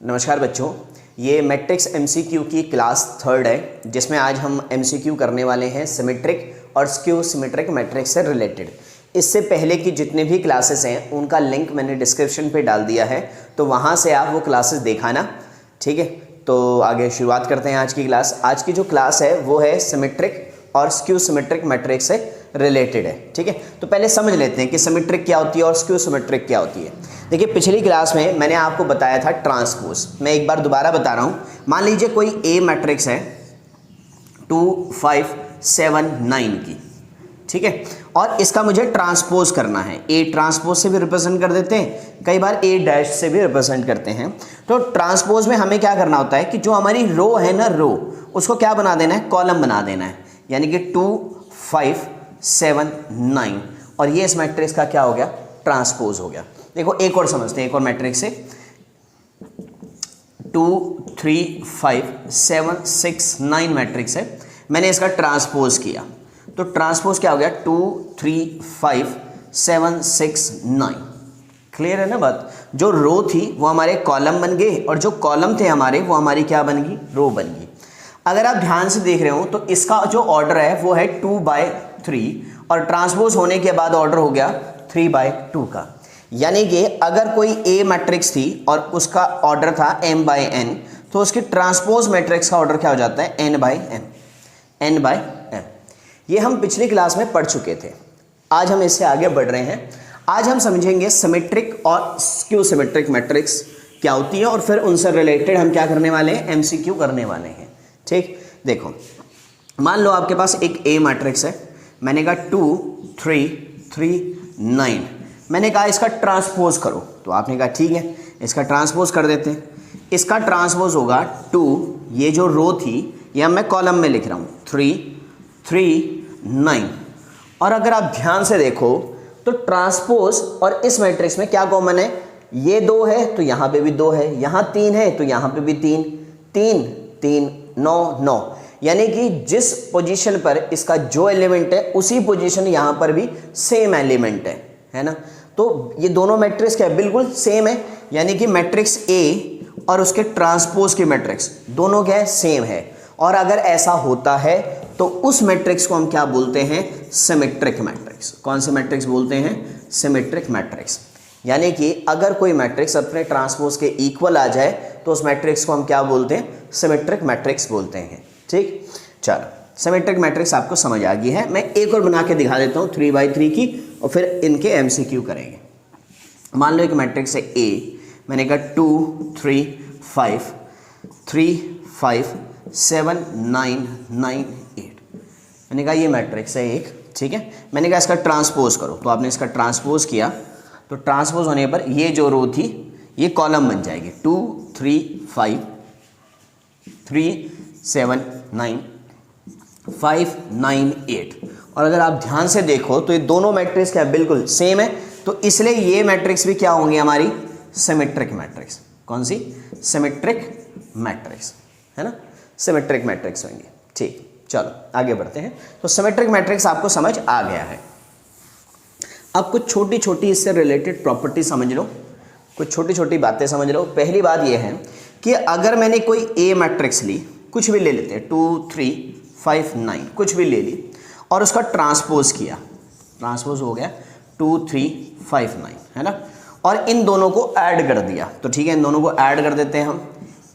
नमस्कार बच्चों, ये मैट्रिक्स एमसीक्यू की क्लास 3 है जिसमें आज हम एमसीक्यू करने वाले हैं सिमेट्रिक और स्क्यू सिमेट्रिक मैट्रिक्स से रिलेटेड। इससे पहले की जितने भी क्लासेस हैं उनका लिंक मैंने डिस्क्रिप्शन पे डाल दिया है, तो वहाँ से आप वो क्लासेस दिखाना, ठीक है। तो आगे शुरुआत करते हैं आज की क्लास। आज की जो क्लास है वो है सिमेट्रिक और स्क्यू सिमेट्रिक मैट्रिक्स से रिलेटेड है, ठीक है। तो पहले समझ लेते हैं कि सिमेट्रिक क्या होती है और स्क्यू सिमेट्रिक क्या होती है। देखिए, पिछली क्लास में मैंने आपको बताया था ट्रांसपोज। मैं एक बार दोबारा बता रहा हूँ। मान लीजिए कोई ए मैट्रिक्स है 2 5 7 9 की, ठीक है, और इसका मुझे ट्रांसपोज करना है। ए ट्रांसपोज से भी रिप्रेजेंट कर देते हैं, कई बार ए डैश से भी रिप्रेजेंट करते हैं। तो ट्रांसपोज में हमें क्या करना होता है कि जो हमारी रो है ना, रो उसको क्या बना देना है, कॉलम बना देना है। यानी कि 2 5 7 9, और ये इस मैट्रिक्स का क्या हो गया, ट्रांसपोज हो गया। देखो एक और समझते हैं, एक और मैट्रिक्स से 2 3 5 7 6 9 मैट्रिक्स है, मैंने इसका ट्रांसपोज किया तो ट्रांसपोज क्या हो गया, 2 3 5 7 6 9। क्लियर है ना बात। जो रो थी वो हमारे कॉलम बन गए और जो कॉलम थे हमारे वो हमारी क्या बन गई, रो बन गई। अगर आप ध्यान से देख रहे हो तो इसका जो ऑर्डर है वो है 2/3 और ट्रांसपोज होने के बाद ऑर्डर हो गया 3/2 का। यानी कि अगर कोई ए मैट्रिक्स थी और उसका ऑर्डर था m/n, तो उसकी ट्रांसपोज मैट्रिक्स का ऑर्डर क्या हो जाता है, n/m। ये हम पिछली क्लास में पढ़ चुके थे। आज हम इससे आगे बढ़ रहे हैं। आज हम समझेंगे सिमेट्रिक और स्क्यू सिमेट्रिक मैट्रिक्स क्या होती है और फिर उनसे रिलेटेड हम क्या करने वाले हैं, एमसीक्यू करने वाले हैं, ठीक। देखो, मान लो आपके पास एक ए मैट्रिक्स है, मैंने कहा 2 3 3 9, मैंने कहा इसका ट्रांसपोज करो, तो आपने कहा ठीक है इसका ट्रांसपोज कर देते हैं। इसका ट्रांसपोज होगा 2, ये जो रो थी ये मैं कॉलम में लिख रहा हूँ, 3 3 9। और अगर आप ध्यान से देखो तो ट्रांसपोज और इस मैट्रिक्स में क्या कॉमन है, ये 2 है तो यहाँ पे भी 2 है, यहाँ 3 है तो यहाँ पे भी 3 3 3 9 9। यानी कि जिस पोजीशन पर इसका जो एलिमेंट है उसी पोजीशन यहाँ पर भी सेम एलिमेंट है ना। तो ये दोनों मैट्रिक्स क्या है, बिल्कुल सेम है। यानी कि मैट्रिक्स ए और उसके ट्रांसपोज की मैट्रिक्स दोनों क्या है, सेम है। और अगर ऐसा होता है तो उस मैट्रिक्स को हम क्या बोलते हैं, सिमेट्रिक मैट्रिक्स। कौन से मैट्रिक्स बोलते हैं, सिमेट्रिक मैट्रिक्स। यानी कि अगर कोई मैट्रिक्स अपने ट्रांसपोज के इक्वल आ जाए तो उस मैट्रिक्स को हम क्या बोलते हैं, सिमेट्रिक मैट्रिक्स बोलते हैं, ठीक। चलो, सिमेट्रिक मैट्रिक्स आपको समझ आ गई है। मैं एक और बना के दिखा देता हूँ 3/3 की, और फिर इनके एमसीक्यू करेंगे। मान लो एक मैट्रिक्स है ए, मैंने कहा 2 3 5 3 5 7 9 9 8, मैंने कहा ये मैट्रिक्स है एक, ठीक है। मैंने कहा इसका ट्रांसपोज करो, तो आपने इसका ट्रांसपोज किया, तो ट्रांसपोज होने पर ये जो रो थी ये कॉलम बन जाएगी, 2 3 5 3 7 9 5 9 8। और अगर आप ध्यान से देखो तो ये दोनों मैट्रिक्स क्या बिल्कुल सेम है, तो इसलिए ये मैट्रिक्स भी क्या होंगी, हमारी सिमेट्रिक मैट्रिक्स। कौन सी, सिमेट्रिक मैट्रिक्स, है ना, सिमेट्रिक मैट्रिक्स होंगी, ठीक। चलो आगे बढ़ते हैं। तो सिमेट्रिक मैट्रिक्स आपको समझ आ गया है। अब कुछ छोटी छोटी इससे रिलेटेड प्रॉपर्टी समझ लो, कुछ छोटी छोटी बातें समझ लो। पहली बात यह है कि अगर मैंने कोई ए मैट्रिक्स ली, कुछ भी ले लेते हैं, 2 3 5 9 कुछ भी ले ली, और उसका ट्रांसपोज किया, ट्रांसपोज हो गया 2 3 5 9, है ना। और इन दोनों को ऐड कर दिया, तो ठीक है, इन दोनों को ऐड कर देते हैं हम,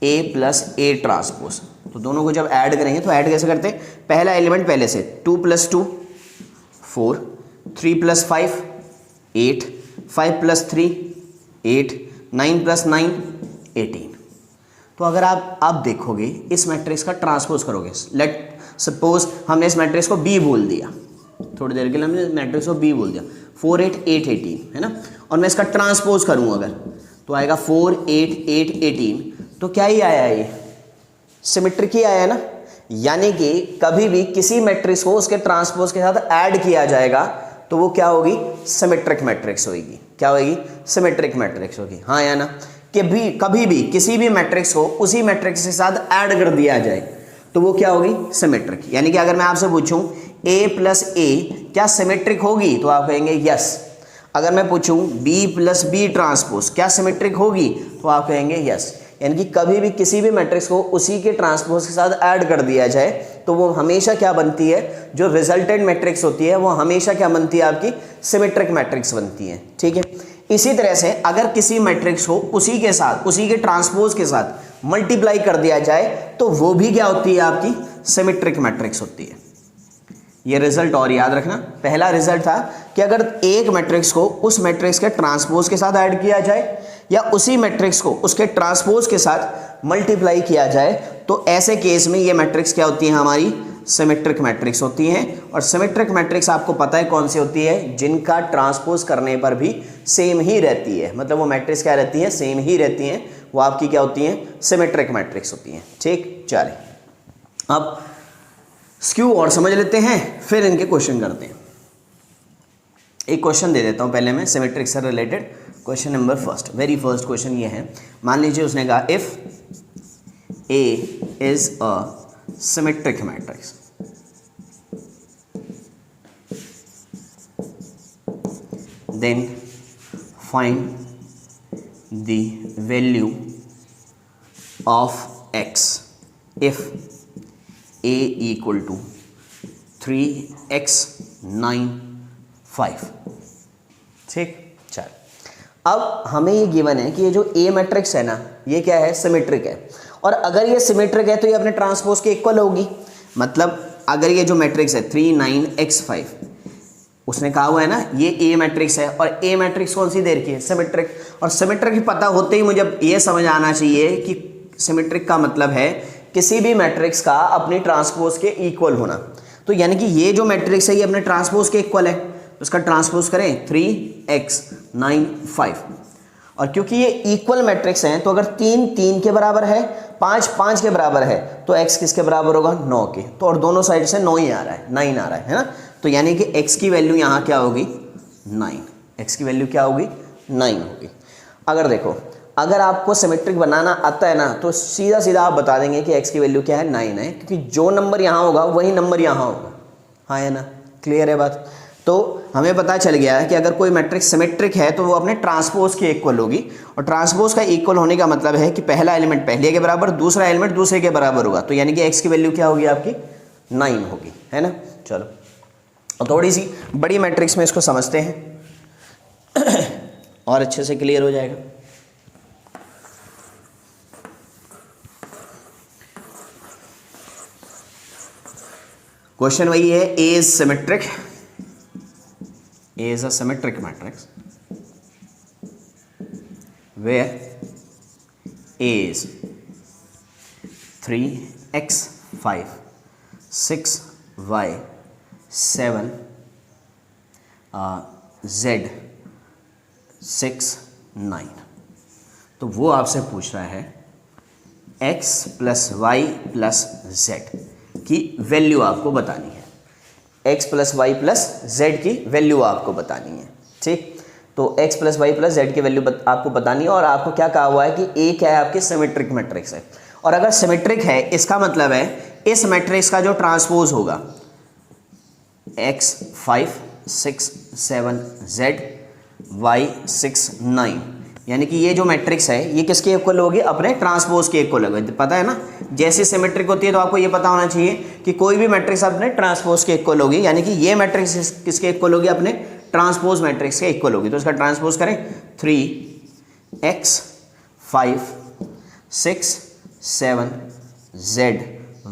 ए प्लस ए ट्रांसपोज। तो दोनों को जब ऐड करेंगे तो ऐड कैसे करते हैं, पहला एलिमेंट पहले से, 2 + 2 4 3 + 5 8 5 + 3 8 9 + 9 18। तो अगर आप देखोगे इस मैट्रिक्स का ट्रांसपोज करोगे, लेट सपोज हमने इस मैट्रिक्स को बी बोल दिया, थोड़ी देर के लिए हमने मैट्रिक्स को बी बोल दिया, 4 8 8 18, है ना। और मैं इसका ट्रांसपोज करूँ अगर, तो आएगा 4 8 8 18। तो क्या ही आया, ये सिमेट्रिक ही आया है ना। यानी कि कभी भी किसी मैट्रिक्स को उसके ट्रांसपोज के साथ ऐड किया जाएगा तो वो क्या होगी, सिमेट्रिक मैट्रिक्स होगी। क्या होगी, सिमेट्रिक मैट्रिक्स होगी, हाँ या ना। कि भी कभी भी किसी भी मैट्रिक्स को उसी मैट्रिक्स के साथ ऐड कर दिया जाए तो वो क्या होगी, सिमेट्रिक। यानी कि अगर मैं आपसे पूछूं a + a क्या सिमेट्रिक होगी, तो आप कहेंगे यस। अगर मैं पूछूं b + b ट्रांसपोज क्या सिमेट्रिक होगी, तो आप कहेंगे यस। यानी कि कभी भी किसी भी मैट्रिक्स को उसी के ट्रांसपोज के साथ ऐड कर दिया जाए तो वो हमेशा क्या बनती है, जो रिजल्टेंट मैट्रिक्स होती है वो हमेशा क्या बनती है, आपकी सिमेट्रिक मैट्रिक्स बनती है। ठीक है, इसी तरह से अगर किसी मैट्रिक्स को उसी के साथ, उसी के ट्रांसपोज के साथ मल्टीप्लाई कर दिया जाए तो वो भी क्या होती है, आपकी सिमेट्रिक मैट्रिक्स होती है। ये रिजल्ट और याद रखना, पहला रिजल्ट था कि अगर एक मैट्रिक्स को उस मैट्रिक्स के ट्रांसपोज के साथ ऐड किया जाए या उसी मैट्रिक्स को उसके ट्रांसपोज के साथ मल्टीप्लाई किया जाए तो ऐसे केस में ये मैट्रिक्स क्या होती है, हमारी सिमेट्रिक मैट्रिक्स होती हैं। और सिमेट्रिक मैट्रिक्स आपको पता है कौन सी होती है, जिनका ट्रांसपोज करने पर भी सेम ही रहती है, मतलब वो मैट्रिक्स क्या रहती है, सेम ही रहती हैं, वो आपकी क्या होती हैं, सिमेट्रिक मैट्रिक्स होती हैं। ठीक, चलिए अब स्क्यू और समझ लेते हैं, फिर इनके क्वेश्चन करते हैं। एक क्वेश्चन दे देता हूं पहले मैं सिमेट्रिक से related. Question number first, very first question ये है, मान लीजिए उसने कहा if A is a symmetric matrix, then find the value of X if a equal to 3x 9 5। ठीक, चल अब हमें ये गिवन है कि ये जो A मैट्रिक्स है ना, ये क्या है, सिमेट्रिक है, और अगर ये सिमेट्रिक है तो ये अपने ट्रांसपोज के इक्वल होगी। मतलब अगर ये जो मैट्रिक्स है 3 9 x 5, उसने कहा हुआ है ना ये A मैट्रिक्स है, और A मैट्रिक्स कौन सी देर की है, सिमेट्रिक। और सिमेट्रिक पता होते ही मुझे ये समझ आना चाहिए कि सिमेट्रिक का मतलब है किसी भी मैट्रिक्स का अपनी ट्रांसपोज के इक्वल होना। तो यानी कि ये जो मैट्रिक्स है ये अपने ट्रांसपोज के इक्वल है, तो इसका ट्रांसपोज करें 3x 9 5। और क्योंकि ये इक्वल मैट्रिक्स हैं तो अगर 3 3 के बराबर है, 5 5 के बराबर है, तो x किसके बराबर होगा, 9 के। तो और दोनों साइड से 9 ही आ रहा है, 9 आ रहा है ना। तो यानी कि x की वैल्यू यहाँ क्या होगी, 9। x की वैल्यू क्या होगी, 9 होगी। अगर देखो, अगर आपको सिमेट्रिक बनाना आता है ना तो सीधा सीधा आप बता देंगे कि x की वैल्यू क्या है, 9 है, क्योंकि जो नंबर यहाँ होगा वही नंबर यहाँ होगा। हाँ है ना, क्लियर है बात। तो हमें पता चल गया है कि अगर कोई मैट्रिक्स सिमेट्रिक है तो वो अपने ट्रांसपोज के इक्वल होगी, और ट्रांसपोज का इक्वल होने का मतलब है कि पहला एलिमेंट पहले के बराबर, दूसरा एलिमेंट दूसरे के बराबर होगा। तो यानी कि x की वैल्यू क्या होगी, आपकी 9 होगी, है ना। चलो और थोड़ी सी बड़ी मैट्रिक्स में इसको समझते हैं और अच्छे से क्लियर हो जाएगा। क्वेश्चन वही है, A is symmetric, A is a symmetric matrix where A is 3x 5 6y 7 z 6 9। तो वो आपसे पूछ रहा है x plus Y plus Z की वैल्यू आपको बतानी है। x plus Y plus Z की वैल्यू आपको बतानी है। ठीक, तो x plus Y plus Z की वैल्यू आपको बतानी है, और आपको क्या कहा हुआ है कि a क्या है, आपकी सिमेट्रिक मैट्रिक्स है। और अगर सिमेट्रिक है इसका मतलब है इस मैट्रिक्स का जो ट्रांसपोज होगा x 5 6 7 z y 6 9, यानी कि ये जो मैट्रिक्स है ये किसके इक्वल होगी, अपने ट्रांसपोज के इक्वल होगी। पता है ना, जैसे सिमेट्रिक होती है तो आपको ये पता होना चाहिए कि कोई भी मैट्रिक्स अपने ट्रांसपोज के इक्वल होगी, यानी कि ये मैट्रिक्स किसके इक्वल होगी, अपने ट्रांसपोज मैट्रिक्स के इक्वल होगी। तो इसका ट्रांसपोज करें 3x 5 6 7 z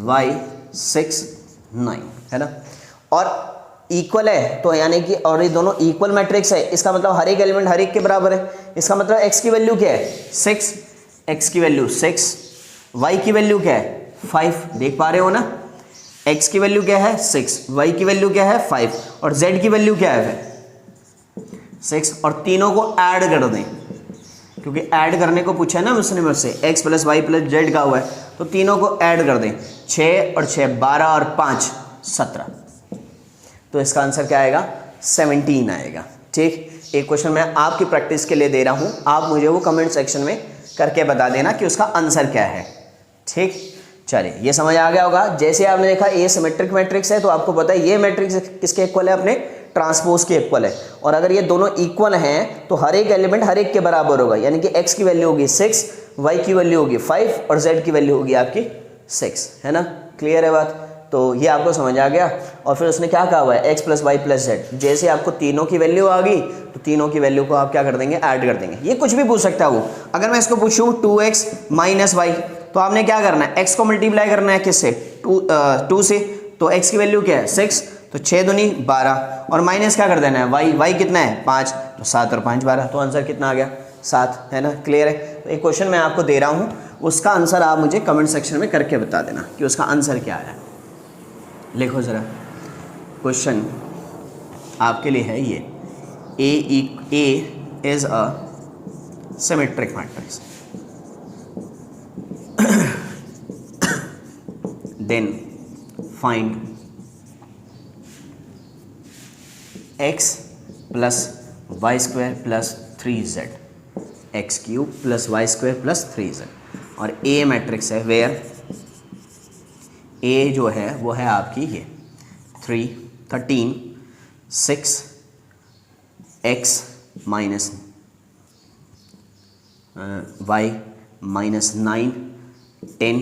y 6 9, है ना। और इक्वल है तो यानी कि, और ये दोनों इक्वल मैट्रिक्स है, इसका मतलब हर एक एलिमेंट हर एक के बराबर है। इसका मतलब x की वैल्यू क्या है, 6, x की वैल्यू 6, y की वैल्यू क्या है 5, देख पा रहे हो ना। x की वैल्यू क्या है 6, y की वैल्यू क्या है 5, और z की वैल्यू क्या है 6। और तीनों को ऐड कर दें, क्योंकि ऐड करने को पूछा है ना उसने मुझसे, x plus Y plus Z का हुआ है, तो तीनों को ऐड कर दें। 6 और 6 12 और 5 17, तो इसका आंसर क्या आएगा, 17 आएगा। ठीक, एक क्वेश्चन मैं आपकी प्रैक्टिस के लिए दे रहा हूं, आप मुझे वो कमेंट सेक्शन में करके बता देना कि उसका आंसर क्या है। ठीक, चलिए ये समझ आ गया होगा। जैसे आपने देखा ये सिमेट्रिक मैट्रिक्स है तो आपको पता है ये मैट्रिक्स किसके इक्वल है, अपने ट्रांसपोज के इक्वल है। और अगर ये दोनों इक्वल हैं तो हर एक एलिमेंट हर एक के बराबर होगा, यानी कि x की वैल्यू होगी 6, y की वैल्यू होगी 5 और z की वैल्यू होगी आपकी 6, है ना, क्लियर है बात। तो ये आपको समझ आ गया। और फिर उसने क्या कहा हुआ है x plus Y plus Z, जैसे आपको तीनों की वैल्यू आ गई तो तीनों की वैल्यू को आप क्या कर देंगे, ऐड कर देंगे। ये कुछ भी पूछ सकता है वो। अगर मैं इसको पूछूं 2x माइनस वाई, तो आपने क्या करना है, x को मल्टीप्लाई करना है किससे, 2 से, तो x की वैल्यू क्या है 6, तो 6 दूनी 12 और माइनस क्या कर देना है y कितना है 5, तो 7 और 5 12, तो आंसर कितना आ गया 7, है ना, क्लियर है। तो एक क्वेश्चन मैं आपको दे रहा हूँ, उसका आंसर आप मुझे कमेंट सेक्शन में करके बता देना कि उसका आंसर क्या है। लिखो ज़रा, क्वेश्चन आपके लिए है ये, A is a symmetric matrix, then find x plus Y square plus 3z, X cube plus Y square plus 3z, और A मैट्रिक्स है वेयर A जो है वो है आपकी ये 13 6 x minus Y minus 9 10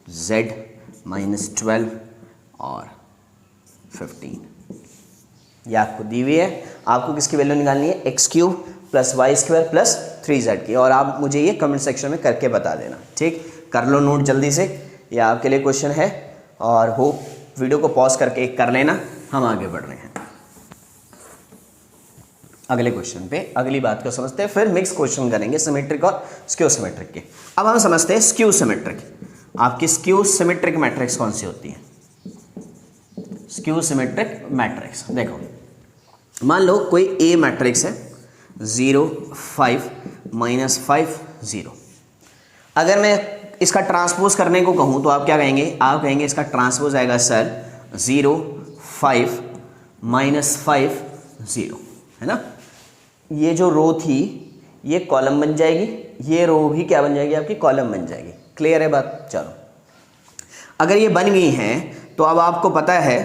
z minus 12 और 15। ये आपको दी हुई है, आपको किसकी वैल्यू निकालनी है, X cube plus Y square plus 3z की, और आप मुझे ये कमेंट सेक्शन में करके बता देना, ठीक। कर लो नोट जल्दी से, ये आपके लिए क्वेश्चन है, और हो वीडियो को पॉज करके कर लेना। हम आगे बढ़ रहे हैं अगले क्वेश्चन पे, अगली बात को समझते हैं, फिर मिक्स क्वेश्चन करेंगे सिमेट्रिक और स्क्यू सिमेट्रिक के। अब हम समझते हैं स्क्यू सिमेट्रिक। आपकी स्क्यू सिमेट्रिक मैट्रिक्स कौन सी होती है, स्क्यू सिमेट्रिक मैट्रिक्स। देखो मान लो कोई ए मैट्रिक्स है 0 5 -5 0। अगर मैं इसका ट्रांसपोज करने को कहूँ तो आप क्या कहेंगे, आप कहेंगे इसका ट्रांसपोज आएगा सर 0 5 -5 0, है ना। ये जो रो थी ये कॉलम बन जाएगी, ये रो भी क्या बन जाएगी आपकी, कॉलम बन जाएगी, क्लियर है बात। चलो अगर ये बन गई हैं तो अब आपको पता है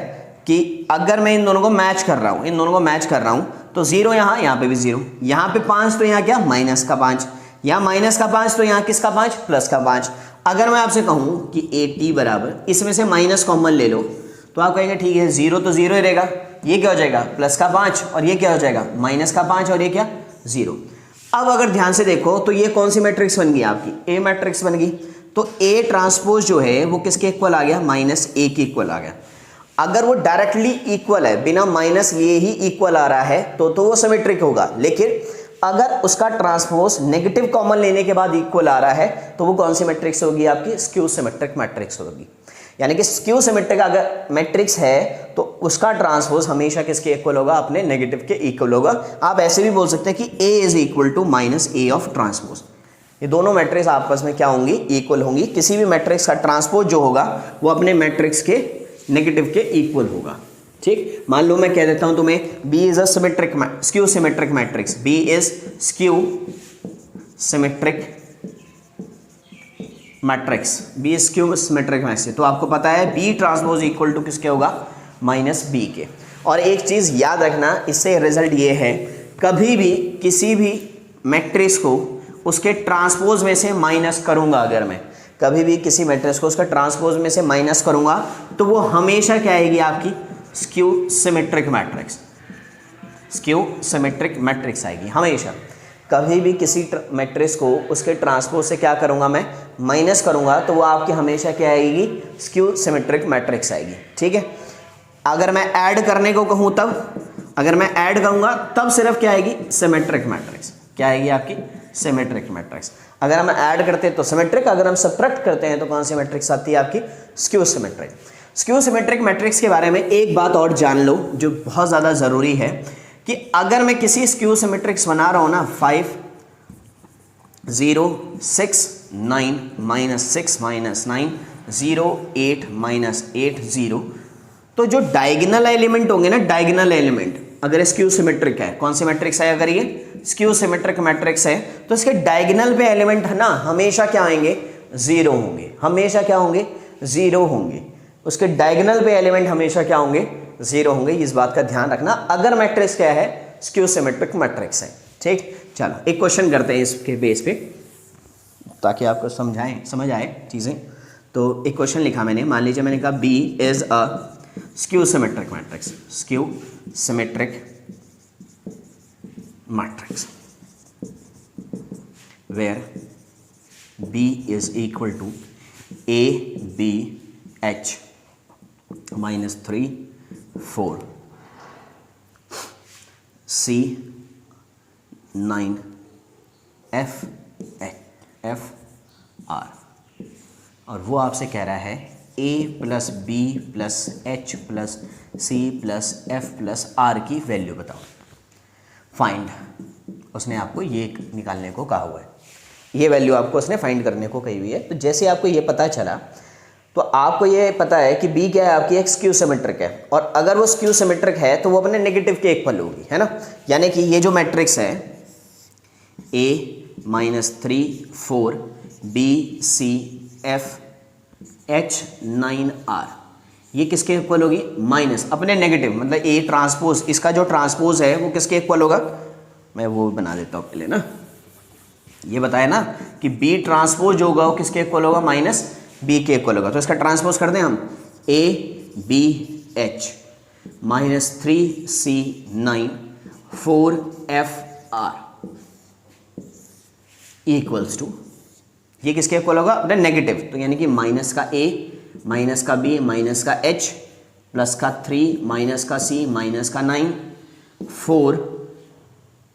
कि अगर मैं इन दोनों को मैच कर रहा हूँ, इन दोनों को मैच कर रहा हूँ, तो 0 यहाँ पे भी 0, यहाँ पे 5 तो यहाँ क्या माइनस का 5, यहाँ माइनस का 5 तो यहाँ किसका 5 प्लस का 5। अगर मैं आपसे कहूँ कि AT बराबर इसमें से माइनस कॉमन ले लो, तो आप कहेंगे ठीक है 0 तो 0 ही रहेगा, ये क्या हो जाएगा प्लस का 5 और ये क्या हो जाएगा माइनस का 5 और ये क्या 0। अब अगर ध्यान से देखो तो ये कौन सी मैट्रिक्स बन गई आपकी, ए मैट्रिक्स बन गई। तो ए ट्रांसपोज जो है वो किसके इक्वल आ गया, -a के इक्वल आ गया। अगर वो डायरेक्टली इक्वल है, बिना माइनस लिए ही इक्वल आ रहा है, तो वो सिमेट्रिक होगा। लेकिन अगर उसका ट्रांसपोज नेगेटिव कॉमन लेने के बाद इक्वल आ रहा है, तो वो कौन सी मैट्रिक्स होगी आपकी, स्क्यू सिमेट्रिक मैट्रिक्स होगी। यानी कि स्क्यू सिमेट्रिक अगर मैट्रिक्स है तो उसका ट्रांसपोज हमेशा किसके इक्वल होगा, अपने नेगेटिव के इक्वल होगा। आप ऐसे भी बोल सकते हैं कि A is equal to -a of transpose. ये दोनों मैट्रिक्स आपस में क्या होंगी, इक्वल होंगी। किसी भी मैट्रिक्स का ट्रांसपोज जो होगा वो अपने मैट्रिक्स के नेगेटिव के इक्वल होगा, ठीक। मान लो मैं कह देता हूं तुम्हें B is a symmetric skew symmetric matrix, B is skew symmetric matrix, B is skew symmetric matrix. तो आपको पता है B ट्रांसपोज इक्वल टू किसके होगा, -b के। और एक चीज याद रखना, इससे रिजल्ट ये है, कभी भी किसी भी मैट्रिक्स को उसके ट्रांसपोज में से माइनस करूंगा, अगर मैं कभी भी किसी मैट्रिक्स को उसका ट्रांसपोज में से माइनस करूंगा, तो वो हमेशा क्या आएगी आपकी, skew symmetric matrix, skew symmetric matrix आएगी हमेशा। कभी भी किसी मैट्रिक्स को उसके ट्रांसपोज से क्या करूंगा, मैं माइनस करूंगा, तो वो आपकी हमेशा क्या आएगी, स्क्यू सिमेट्रिक मैट्रिक्स आएगी, ठीक है। अगर मैं ऐड करने को कहूँ तब, अगर मैं ऐड करूंगा तब सिर्फ क्या आएगी, सिमेट्रिक मैट्रिक्स, क्या आएगी आपकी, सिमेट्रिक मैट्रिक्स। अगर हम ऐड करते हैं तो सिमेट्रिक, अगर हम सब्ट्रैक्ट करते हैं तो कौन सी मैट्रिक्स आती है आपकी, skew symmetric. Skew symmetric matrix के बारे में एक बात और जान लो जो बहुत ज़्यादा ज़रूरी है, कि अगर मैं किसी स्क्यू सिमेट्रिक्स बना रहा हूँ ना, 5 0 6 9 -6 -9 0 8 -8 0, तो जो डायगोनल एलिमेंट होंगे ना, डायगोनल एलिमेंट अगर स्क्यू सिमेट्रिक है, कौन सी मैट्रिक्स है, अगर ये स्क्यू सिमेट्रिक मैट्रिक्स है, तो इसके डायगोनल पे एलिमेंट है ना, हमेशा क्या आएंगे, 0 होंगे, हमेशा क्या होंगे, 0 होंगे। उसके डायगोनल पे एलिमेंट हमेशा क्या होंगे, 0 होंगे। इस बात का ध्यान रखना अगर मैट्रिक्स क्या है, स्क्यू सिमेट्रिक मैट्रिक्स है, ठीक। चलो एक क्वेश्चन करते हैं इसके बेस पे। ताकि आपको समझ आए चीज़ें। तो एक क्वेश्चन लिखा मैंने, मान लीजिए मैंने कहा B is a skew symmetric matrix, skew symmetric matrix where B is equal to A B H minus 3 4 C 9 F R, और वो आपसे कह रहा है A plus B plus H plus C plus F plus R की value बताओ। Find, उसने आपको ये निकालने को कहा हुआ है, ये वैल्यू आपको उसने फाइंड करने को कही हुई है। तो जैसे आपको ये पता चला तो आपको ये पता है कि B क्या है आपकी, एक स्क्यू सिमेट्रिक है, और अगर वो स्क्यू सिमेट्रिक है तो वो अपने नेगेटिव के इक्वल होगी, है ना। यानी कि ये जो मैट्रिक्स है A minus 3 4 B C F H 9 R, ये किसके इक्वल होगी, माइनस अपने नेगेटिव, मतलब A ट्रांसपोज, इसका जो ट्रांसपोज है वो किसके इक्वल होगा, मैं वो बना देता हूँ पहले ना, ये बताया ना कि B ट्रांसपोज जो होगा वो किसके इक्वल होगा, माइनस B के इक्वल होगा। तो इसका ट्रांसपोज कर दें हम, A B H minus 3 C 9 4 F R equals to, ये किसके इक्वल होगा, अपने नेगेटिव, तो यानी कि माइनस का A माइनस का B माइनस का H प्लस का 3 माइनस का C माइनस का 9 4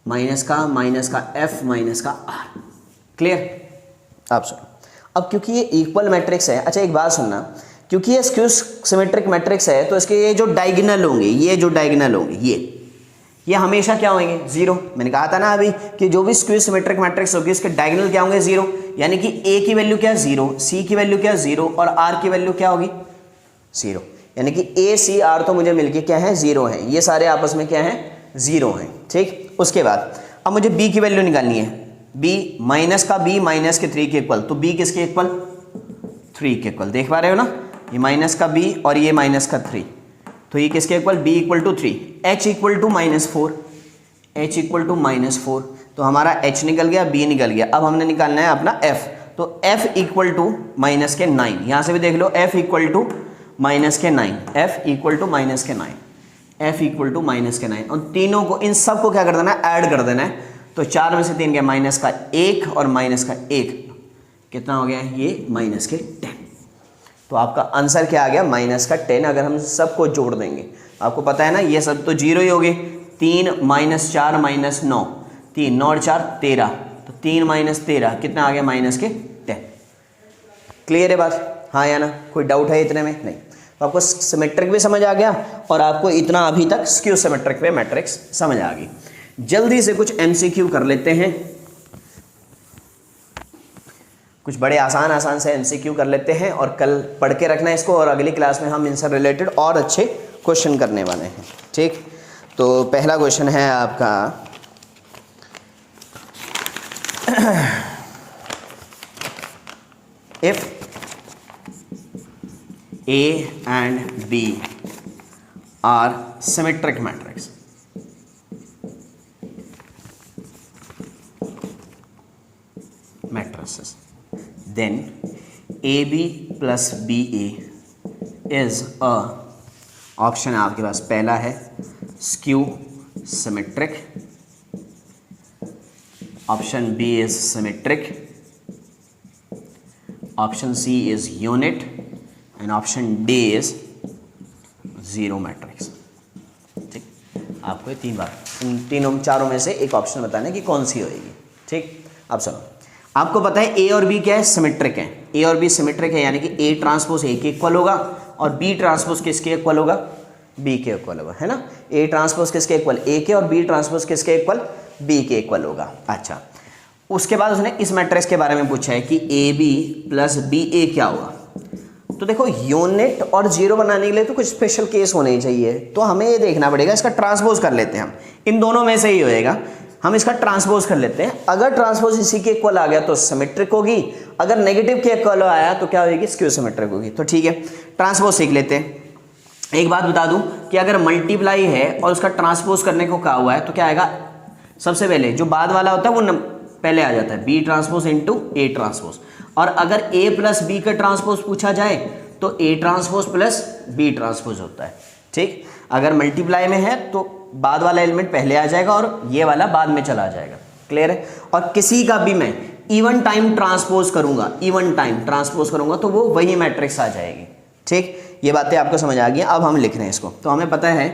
माइनस का F माइनस का R। क्लियर, आप सुनो। अब क्योंकि ये इक्वल मैट्रिक्स है, अच्छा एक बात सुनना, क्योंकि ये स्क्यू सिमेट्रिक मैट्रिक्स है तो इसके ये जो डायगोनल होंगे, ये जो डायगोनल होंगे ये हमेशा क्या होंगे, जीरो। मैंने कहा था ना अभी कि जो भी स्क्यू सिमेट्रिक मैट्रिक्स होगी उसके डायगोनल क्या होंगे, जीरो। यानी कि A की वैल्यू क्या, जीरो, C की वैल्यू क्या, जीरो, और R की वैल्यू क्या होगी, जीरो। यानी कि A C R तो मुझे मिलके क्या है, जीरो है, ये सारे आपस में क्या है, जीरो हैं। ठीक, उसके बाद अब मुझे B की वैल्यू निकालनी है, B माइनस का B माइनस के 3 के इक्वल, तो B किसके इक्वल, 3 के इक्वल, देख पा रहे हो ना, ये माइनस का B और ये माइनस का 3, तो ये किसके equal, B equal to 3, H equal to -4, H equal to -4, तो हमारा H निकल गया, B निकल गया। अब हमने निकालना है अपना F, तो F इक्वल टू माइनस के 9, यहाँ से भी देख लो F इक्वल टू माइनस के 9, F इक्वल टू माइनस के 9, F इक्वल टू माइनस के 9, और तीनों को, इन सब को क्या कर देना है, ऐड कर देना है। तो 4 में से 3 गया, माइनस का 1 और माइनस का 1 कितना हो गया, ये माइनस के 10। तो आपका आंसर क्या आ गया, माइनस का 10। अगर हम सबको जोड़ देंगे, आपको पता है ना ये सब तो जीरो ही हो गए, 3 माइनस 4 माइनस 9, 3 9 और 4 13, तो 3 माइनस 13 कितना आ गया, माइनस के 10। क्लियर है बात, हाँ या ना, कोई डाउट है इतने में, नहीं। तो आपको सिमेट्रिक भी समझ आ गया और आपको इतना अभी तक स्क्यू सिमेट्रिक पे मैट्रिक्स समझ आ गई। जल्दी से कुछ MCQ कर लेते हैं, कुछ बड़े आसान से MCQ कर लेते हैं, और कल पढ़ के रखना इसको, और अगली क्लास में हम इनसे रिलेटेड और अच्छे क्वेश्चन करने वाले हैं। ठीक, तो पहला क्वेश्चन है आपका, if A and B are symmetric matrix, matrices, then AB plus BA is a, option है आपके पास, पहला है skew symmetric, option B is symmetric, option C is unit, and option D is zero matrix. ठीक, आपको ये 3 बार, इन तीनों चारों में से एक ऑप्शन बताना है कि कौन सी होएगी। ठीक, अब सुनो, आपको पता है A और B क्या है, सिमेट्रिक है, A और B सिमेट्रिक है, यानी कि A ट्रांसपोज A के इक्वल होगा और B ट्रांसपोज किसके इक्वल होगा, B के इक्वल होगा, है ना। A ट्रांसपोज किसके इक्वल, A के, और B ट्रांसपोज किसके इक्वल, B के इक्वल होगा। अच्छा, उसके बाद उसने इस मैट्रिक्स के बारे में पूछा है कि AB प्लस BA क्या होगा। तो देखो, यूनिट और जीरो बनाने के लिए तो कुछ स्पेशल केस होने ही चाहिए, तो हमें ये देखना पड़ेगा, इसका ट्रांसपोज कर लेते हैं हम, इन दोनों में से ही होएगा, हम इसका ट्रांसपोज कर लेते हैं। अगर ट्रांसपोज इसी के इक्वल आ गया तो सिमेट्रिक होगी, अगर नेगेटिव के इक्वल आया तो क्या होगी, स्क्यू सिमेट्रिक होगी। तो ठीक है, ट्रांसपोज सीख लेते हैं। एक बात बता दूं कि अगर मल्टीप्लाई है और उसका ट्रांसपोज करने को कहा हुआ है तो क्या आएगा, सबसे पहले जो बाद वाला होता है वो पहले आ जाता है B transpose into A transpose. और अगर ए प्लस बी का ट्रांसपोज पूछा जाए तो A transpose plus B transpose होता है। ठीक, अगर मल्टीप्लाई में है तो बाद वाला एलिमेंट पहले आ जाएगा और ये वाला बाद में चला जाएगा। क्लियर है? और किसी का भी मैं इवन टाइम ट्रांसपोज करूंगा, इवन टाइम ट्रांसपोज करूंगा तो वो वही मैट्रिक्स आ जाएगी। ठीक, ये बातें आपको समझ आ गई। अब हम लिख रहे हैं इसको, तो हमें पता है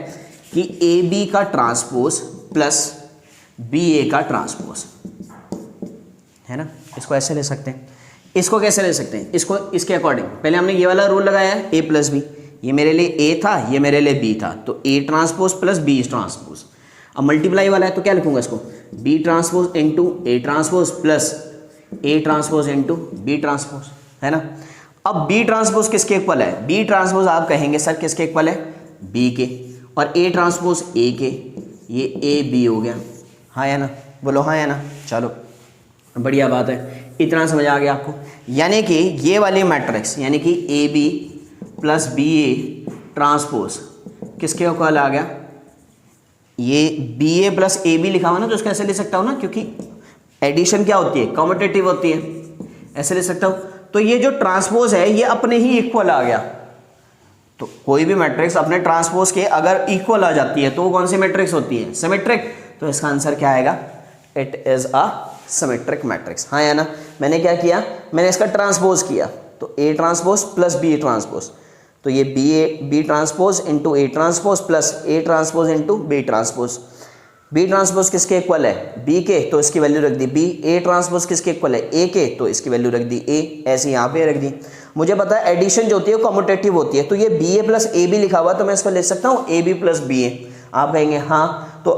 कि ए बी का ट्रांसपोज प्लस बी ए का ट्रांसपोज है ना। इसको ऐसे ले सकते हैं, इसको कैसे ले सकते हैं, इसको इसके अकॉर्डिंग पहले हमने ये वाला रूल लगाया है ए प्लस बी, ये मेरे लिए ए था, ये मेरे लिए बी था, तो A transpose plus B transpose. अब मल्टीप्लाई वाला है तो क्या लिखूंगा इसको, B transpose into A transpose plus A transpose into B transpose, है ना। अब बी ट्रांसपोज किसके इक्वल है, बी ट्रांसपोज आप कहेंगे सर किसके इक्वल है, बी के, और ए ट्रांसपोज ए के, ये ए बी हो गया। हाँ या ना, बोलो हाँ या ना। चलो बढ़िया बात है, इतना समझ आ गया आपको। यानी कि ये वाली मैट्रिक्स यानी कि A B plus B A transpose किसके इक्वल आ गया, ये B A plus A B लिखा हुआ ना, तो इसको ऐसे ले सकता हूँ ना, क्योंकि एडिशन क्या होती है, कॉम्पिटिटिव होती है, ऐसे ले सकता हूँ। तो ये जो ट्रांसपोज है ये अपने ही इक्वल आ गया। तो कोई भी मैट्रिक्स अपने ट्रांसपोज के अगर इक्वल आ जाती है तो वो कौन सी मैट्रिक्स होती है, सिमेट्रिक। तो इसका आंसर क्या आएगा, it is a symmetric matrix. हाँ या ना। मैंने क्या किया, मैंने इसका ट्रांसपोज किया, तो A transpose plus B transpose, तो ये B transpose into A transpose plus A transpose into B transpose. B transpose किसके इक्वल है, बी के, तो इसकी वैल्यू रख दी बी। ए ट्रांसपोज किसके इक्वल है, ए के, तो इसकी वैल्यू रख दी ए, ऐसे यहाँ पे रख दी। मुझे पता है एडिशन जो होती है कॉम्पिटिटिव होती है, तो ये B A plus A B लिखा हुआ, तो मैं इसको ले सकता हूँ A B plus B A. आप कहेंगे हाँ, तो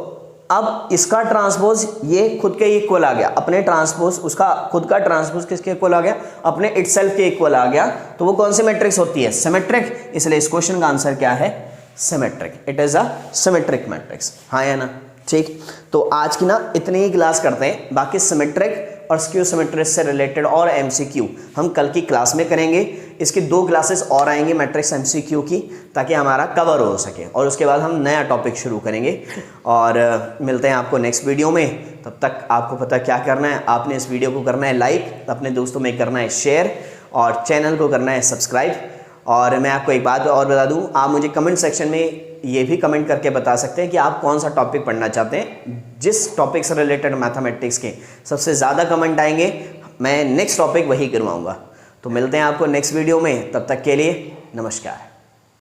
अब इसका ट्रांसपोज ये खुद के इक्वल आ गया, अपने ट्रांसपोज, उसका खुद का ट्रांसपोज किसके इक्वल आ गया, अपने इटसेल्फ के इक्वल आ गया, तो वो कौन सी मैट्रिक्स होती है, सिमेट्रिक। इसलिए इस क्वेश्चन का आंसर क्या है, symmetric. It is a symmetric matrix. हाँ या ना। ठीक, तो आज की ना इतनी ही क्लास करते हैं, बाकी सिमेट्रिक और स्क्यू सिमेट्रिक से रिलेटेड और एमसीक्यू हम कल की क्लास में करेंगे। इसकी 2 क्लासेस और आएंगी मैट्रिक्स एमसीक्यू की, ताकि हमारा कवर हो सके, और उसके बाद हम नया टॉपिक शुरू करेंगे। और मिलते हैं आपको नेक्स्ट वीडियो में। तब तक आपको पता क्या करना है, आपने इस वीडियो को करना है लाइक, अपने दोस्तों में करना है शेयर, और चैनल को करना है सब्सक्राइब। और मैं आपको एक बात और बता दूं, आप मुझे कमेंट सेक्शन में ये भी कमेंट करके बता सकते हैं कि आप कौन सा टॉपिक पढ़ना चाहते हैं। जिस टॉपिक से रिलेटेड मैथमेटिक्स के सबसे ज़्यादा कमेंट आएंगे, मैं नेक्स्ट टॉपिक वही करवाऊंगा। तो मिलते हैं आपको नेक्स्ट वीडियो में, तब तक के लिए नमस्कार।